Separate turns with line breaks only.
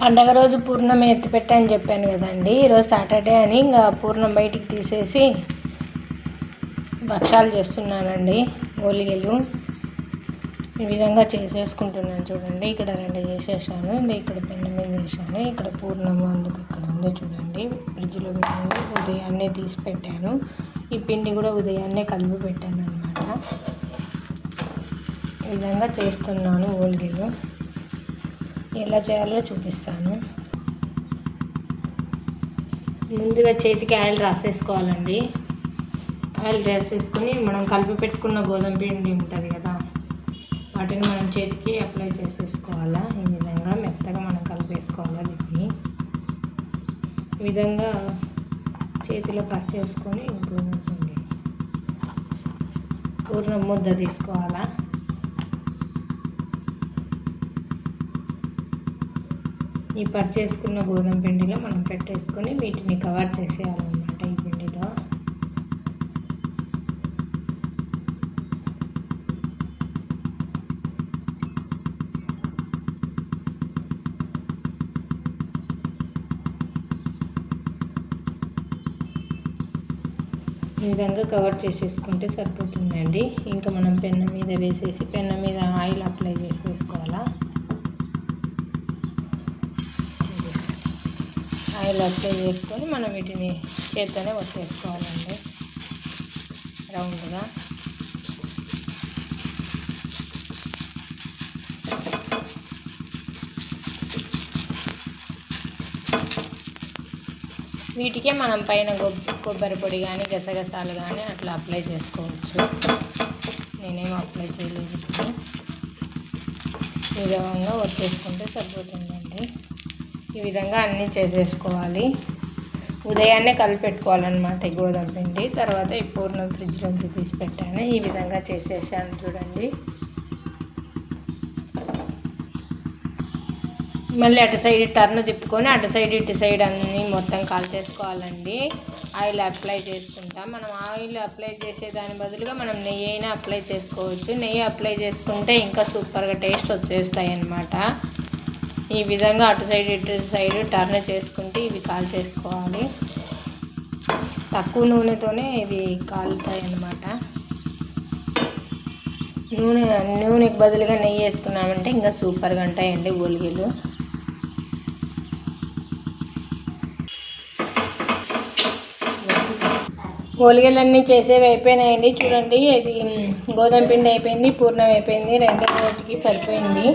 పండగ రోజు పూర్ణం ఎత్తి పెట్టని చెప్పాను కదండి. ఈరోజు సాటర్డే అని ఇంకా పూర్ణం బయటికి తీసేసి భక్షాలు చేస్తున్నానండి. ఓలిగలు ఈ విధంగా చేసేసుకుంటున్నాను చూడండి. ఇక్కడ 2 చేసేసాను. ఇక్కడ పెన్ను మీద వేసాను. ఇక్కడ పూర్ణం అందుకు ఇక్కడ ఉంది చూడండి. ఫ్రిడ్జ్లో పెట్టింది ఉదయాన్నే తీసి పెట్టాను. ఈ పిండి కూడా ఉదయాన్నే కలిపి పెట్టాను అనమాట. ఈ విధంగా చేస్తున్నాను ఓలిగలు. ఎలా చేయాలో చూపిస్తాను. ముందుగా చేతికి ఆయిల్ రాసేసుకోవాలండి. ఆయిల్ రాసేసుకొని మనం కలిపి పెట్టుకున్న గోధుమ పిండి ఉంటుంది కదా, వాటిని మనం చేతికి అప్లై చేసేసుకోవాలా. ఈ విధంగా మెత్తగా మనం కలిపేసుకోవాలా. వీటిని ఈ విధంగా చేతిలో పరిచేసుకొని గోధుమ పిండి పూర్ణం ముద్ద తీసుకోవాలా. ఈ పరిచేసుకున్న గోధుమ పిండిలో మనం పెట్టేసుకొని వీటిని కవర్ చేసేయాలన్నమాట. ఈ పిండితో ఈ విధంగా కవర్ చేసేసుకుంటే సరిపోతుందండి. ఇంకా మనం పెన్ను మీద వేసేసి పెన్ను మీద ఆయిల్ అప్లై చేసేసుకోవాలా. ఆయిల్ అప్లై చేసుకొని మనం వీటిని చేత్తోనే వచ్చేసుకోవాలండి రౌండ్గా. వీటికే మనం పైన కొబ్బరి పొడి కానీ గసగసాలు కానీ అట్లా అప్లై చేసుకోవచ్చు. నేనేం అప్లై చేయలేదు. ఇప్పుడు ఈ విధంగా వచ్చేసుకుంటే సరిపోతుందండి. ఈ విధంగా అన్నీ చేసేసుకోవాలి. ఉదయాన్నే కలిపి పెట్టుకోవాలన్నమాట ఈ గోధుమ పిండి. తర్వాత ఈ పూర్ణం ఫ్రిడ్జ్లోంచి తీసి పెట్టాను. ఈ విధంగా చేసేసాను చూడండి. మళ్ళీ అటు సైడ్ టర్న్ తిప్పుకొని అటు సైడ్ ఇటు సైడ్ అన్నీ మొత్తం కాల్చేసుకోవాలండి. ఆయిల్ అప్లై చేసుకుంటాం. మనం ఆయిల్ అప్లై చేసే దాని బదులుగా మనం నెయ్యి అయినా అప్లై చేసుకోవచ్చు. నెయ్యి అప్లై చేసుకుంటే ఇంకా సూపర్గా టేస్ట్ వచ్చేస్తాయి అన్నమాట. ఈ విధంగా అటు సైడ్ ఇటు సైడ్ టర్న్ చేసుకుంటే ఇవి కాల్చేసుకోవాలి. తక్కువ నూనెతోనే ఇవి కాలుతాయి అన్నమాట. నూనెకి బదులుగా నెయ్యి వేసుకున్నామంటే ఇంకా సూపర్గా ఉంటాయండి ఓలిగలు. ఓలిగలన్నీ చేసేవి అయిపోయినాయండి చూడండి. ఇది గోధుమ పిండి అయిపోయింది, పూర్ణం అయిపోయింది, 2 రోజుకి సరిపోయింది.